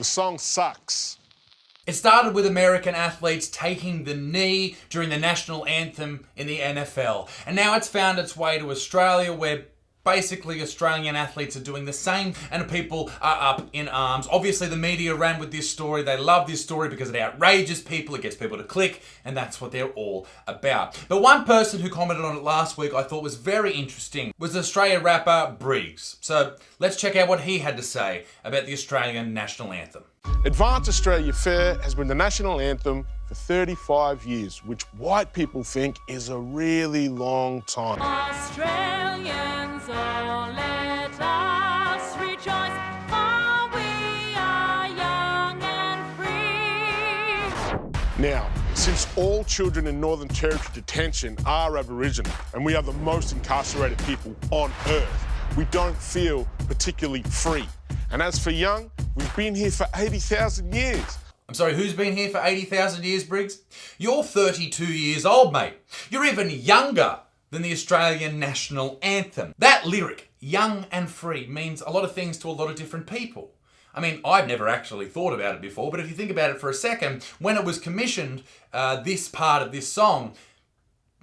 The song sucks. It started with American athletes taking the knee during the national anthem in the NFL. And now it's found its way to Australia, where basically Australian athletes are doing the same and people are up in arms. Obviously the media ran with this story. They love this story because it outrages people, it gets people to click, and that's what they're all about. But one person who commented on it last week I thought was very interesting was Australian rapper Briggs. So let's check out what he had to say about the Australian national anthem. Advance Australia Fair has been the national anthem for 35 years, which white people think is a really long time. Australians, oh, let us rejoice, for we are young and free. Now, since all children in Northern Territory detention are Aboriginal, and we are the most incarcerated people on earth, we don't feel particularly free. And as for young, we've been here for 80,000 years. I'm sorry, who's been here for 80,000 years, Briggs? You're 32 years old, mate. You're even younger than the Australian national anthem. That lyric, young and free, means a lot of things to a lot of different people. I mean, I've never actually thought about it before, but if you think about it for a second, when it was commissioned, this part of this song,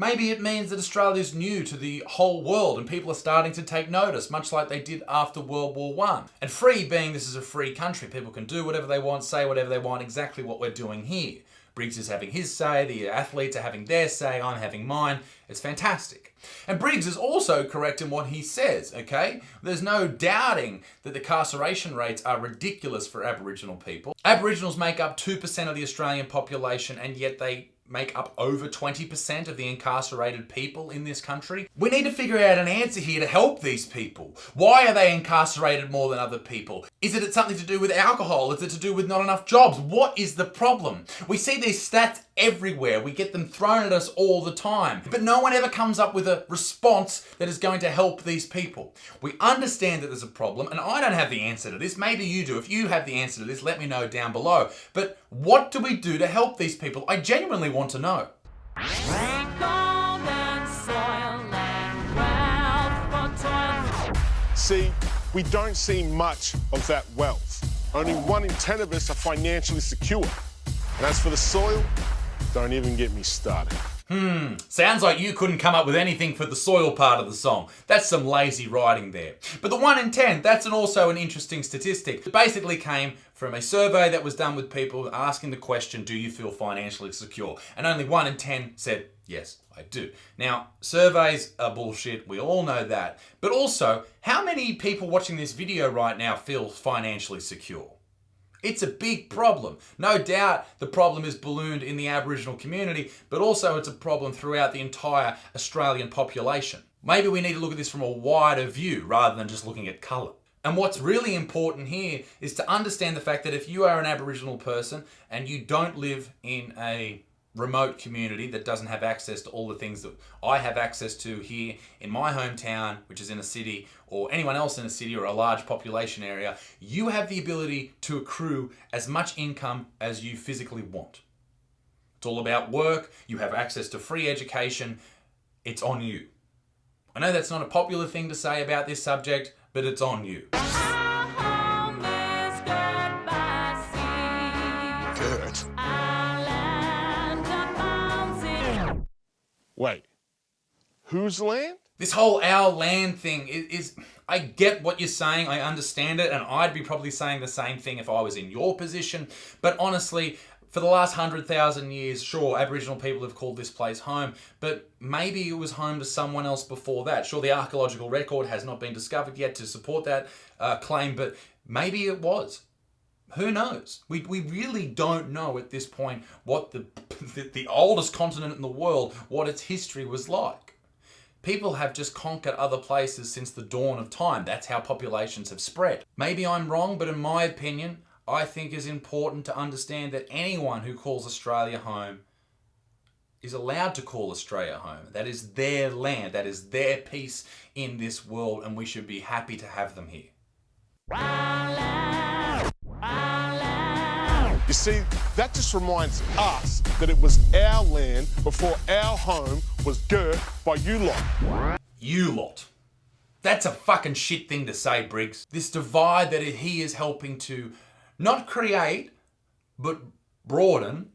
maybe it means that Australia's new to the whole world and people are starting to take notice, much like they did after World War I. And free being this is a free country. People can do whatever they want, say whatever they want, exactly what we're doing here. Briggs is having his say, the athletes are having their say, I'm having mine. It's fantastic. And Briggs is also correct in what he says, okay? There's no doubting that the incarceration rates are ridiculous for Aboriginal people. Aboriginals make up 2% of the Australian population, and yet they make up over 20% of the incarcerated people in this country. We need to figure out an answer here to help these people. Why are they incarcerated more than other people? Is it something to do with alcohol? Is it to do with not enough jobs? What is the problem? We see these stats everywhere. We get them thrown at us all the time. But no one ever comes up with a response that is going to help these people. We understand that there's a problem, and I don't have the answer to this. Maybe you do. If you have the answer to this, let me know down below. But what do we do to help these people? I genuinely want to know. See, we don't see much of that wealth. Only 1 in 10 of us are financially secure. And as for the soil, don't even get me started. Sounds like you couldn't come up with anything for the soil part of the song. That's some lazy writing there. But the 1 in 10, that's also an interesting statistic. It basically came from a survey that was done with people asking the question, do you feel financially secure? And only 1 in 10 said, yes, I do. Now, surveys are bullshit. We all know that. But also, how many people watching this video right now feel financially secure? It's a big problem. No doubt the problem is ballooned in the Aboriginal community, but also it's a problem throughout the entire Australian population. Maybe we need to look at this from a wider view rather than just looking at colour. And what's really important here is to understand the fact that if you are an Aboriginal person and you don't live in a remote community that doesn't have access to all the things that I have access to here in my hometown, which is in a city, or anyone else in a city or a large population area, you have the ability to accrue as much income as you physically want. It's all about work. You have access to free education. It's on you. I know that's not a popular thing to say about this subject, but it's on you. Good. Wait, whose land? This whole our land thing is, I get what you're saying, I understand it, and I'd be probably saying the same thing if I was in your position. But honestly, for the last 100,000 years, sure, Aboriginal people have called this place home, but maybe it was home to someone else before that. Sure, the archaeological record has not been discovered yet to support that claim, but maybe it was. Who knows? We really don't know at this point what the oldest continent in the world, what its history was like. People have just conquered other places since the dawn of time. That's how populations have spread. Maybe I'm wrong, but in my opinion, I think it's important to understand that anyone who calls Australia home is allowed to call Australia home. That is their land. That is their piece in this world, and we should be happy to have them here. You see, that just reminds us that it was our land before our home was girt by you lot. You lot. That's a fucking shit thing to say, Briggs. This divide that he is helping to Not create, but broaden,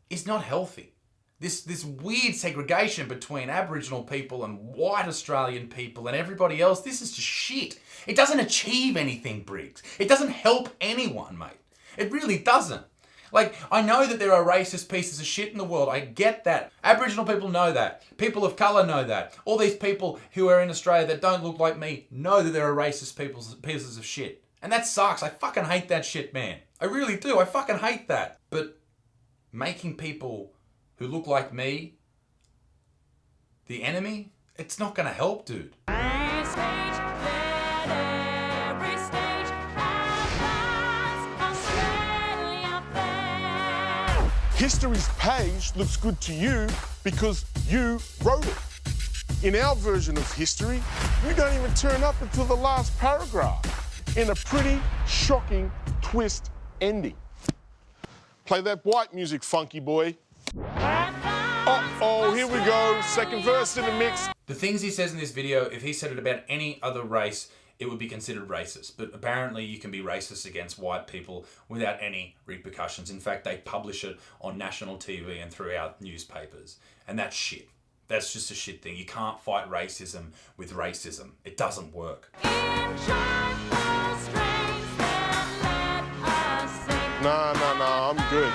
is not healthy. This weird segregation between Aboriginal people and white Australian people and everybody else, this is just shit. It doesn't achieve anything, Briggs. It doesn't help anyone, mate. It really doesn't. Like, I know that there are racist pieces of shit in the world. I get that. Aboriginal people know that. People of colour know that. All these people who are in Australia that don't look like me know that there are racist pieces of shit. And that sucks. I fucking hate that shit, man. I really do. I fucking hate that. But making people who look like me the enemy, it's not going to help, dude. History's page looks good to you because you wrote it. In our version of history, you don't even turn up until the last paragraph in a pretty shocking twist ending. Play that white music, funky boy. Uh-oh, here we go. Second verse in the mix. The things he says in this video, if he said it about any other race, it would be considered racist. But apparently you can be racist against white people without any repercussions. In fact, they publish it on national TV and throughout newspapers. And that's shit. That's just a shit thing. You can't fight racism with racism. It doesn't work. Nah, I'm good.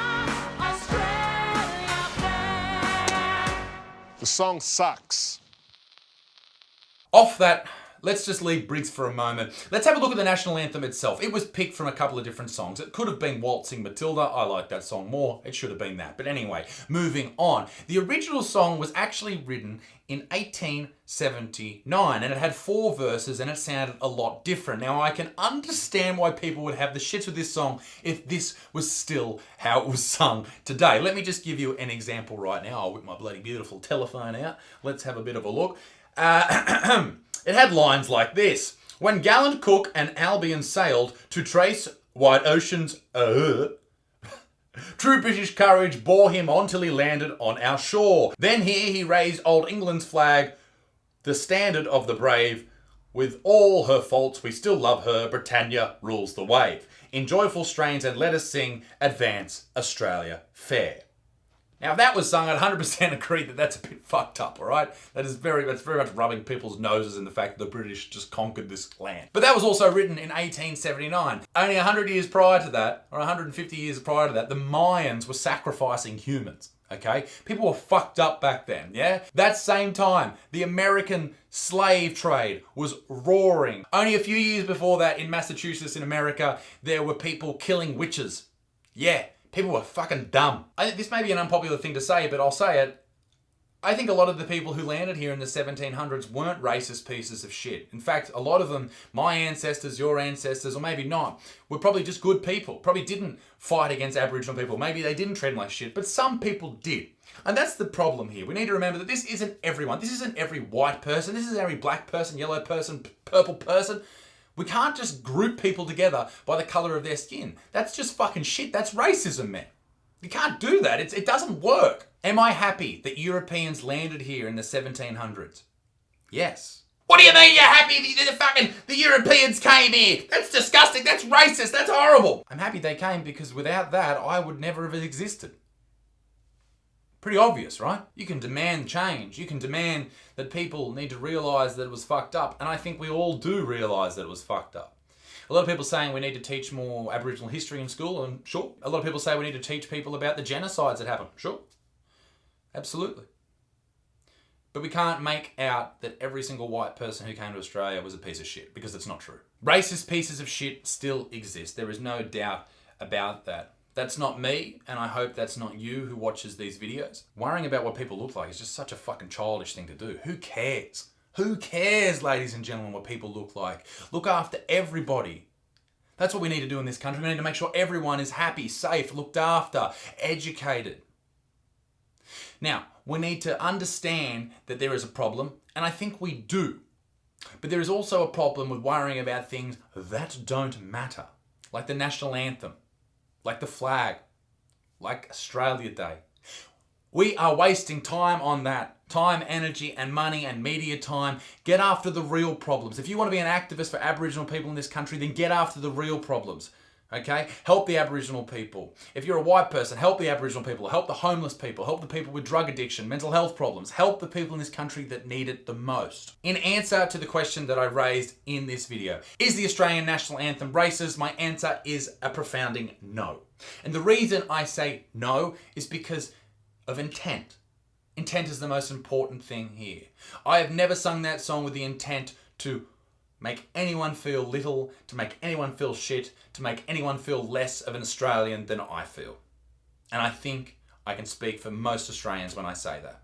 The song sucks. Off that, let's just leave Briggs for a moment. Let's have a look at the national anthem itself. It was picked from a couple of different songs. It could have been Waltzing Matilda. I like that song more. It should have been that. But anyway, moving on. The original song was actually written in 1879 and it had 4 verses and it sounded a lot different. Now I can understand why people would have the shits with this song if this was still how it was sung today. Let me just give you an example right now. I'll whip my bloody beautiful telephone out. Let's have a bit of a look. It had lines like this. When gallant Cook and Albion sailed to trace wide oceans, true British courage bore him on till he landed on our shore. Then here he raised old England's flag, the standard of the brave. With all her faults, we still love her. Britannia rules the wave. In joyful strains and let us sing, advance Australia fair. Now, if that was sung, I'd 100% agree that that's a bit fucked up, all right? That's very much rubbing people's noses in the fact that the British just conquered this land. But that was also written in 1879. Only 100 years prior to that, or 150 years prior to that, the Mayans were sacrificing humans, okay? People were fucked up back then, yeah? That same time, the American slave trade was roaring. Only a few years before that, in Massachusetts in America, there were people killing witches. Yeah. People were fucking dumb. This may be an unpopular thing to say, but I'll say it. I think a lot of the people who landed here in the 1700s weren't racist pieces of shit. In fact, a lot of them, my ancestors, your ancestors, or maybe not, were probably just good people. Probably didn't fight against Aboriginal people. Maybe they didn't treat them like shit, but some people did. And that's the problem here. We need to remember that this isn't everyone. This isn't every white person. This isn't every black person, yellow person, purple person. We can't just group people together by the colour of their skin. That's just fucking shit. That's racism, man. You can't do that. It doesn't work. Am I happy that Europeans landed here in the 1700s? Yes. What do you mean you're happy the Europeans came here? That's disgusting. That's racist. That's horrible. I'm happy they came because without that, I would never have existed. Pretty obvious, right? You can demand change. You can demand that people need to realise that it was fucked up. And I think we all do realise that it was fucked up. A lot of people saying we need to teach more Aboriginal history in school, and sure. A lot of people say we need to teach people about the genocides that happened. Sure. Absolutely. But we can't make out that every single white person who came to Australia was a piece of shit, because it's not true. Racist pieces of shit still exist. There is no doubt about that. That's not me, and I hope that's not you who watches these videos. Worrying about what people look like is just such a fucking childish thing to do. Who cares? Who cares, ladies and gentlemen, what people look like? Look after everybody. That's what we need to do in this country. We need to make sure everyone is happy, safe, looked after, educated. Now, we need to understand that there is a problem, and I think we do. But there is also a problem with worrying about things that don't matter, like the national anthem. Like the flag, like Australia Day. We are wasting time on that. Time, energy, and money, and media time. Get after the real problems. If you want to be an activist for Aboriginal people in this country, then get after the real problems. Okay? Help the Aboriginal people. If you're a white person, help the Aboriginal people, help the homeless people, help the people with drug addiction, mental health problems, help the people in this country that need it the most. In answer to the question that I raised in this video, is the Australian national anthem racist? My answer is a profounding no. And the reason I say no is because of intent. Intent is the most important thing here. I have never sung that song with the intent to make anyone feel little, to make anyone feel shit, to make anyone feel less of an Australian than I feel. And I think I can speak for most Australians when I say that.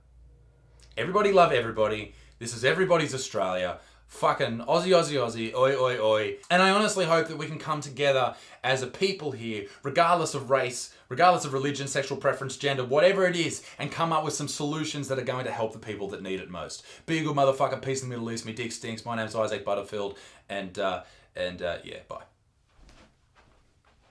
Everybody love everybody. This is everybody's Australia. Fucking Aussie, Aussie, Aussie, oi, oi, oi. And I honestly hope that we can come together as a people here, regardless of race, regardless of religion, sexual preference, gender, whatever it is, and come up with some solutions that are going to help the people that need it most. Be a good motherfucker, peace in the Middle East, me dick stinks. My name's Isaac Butterfield, and yeah, bye.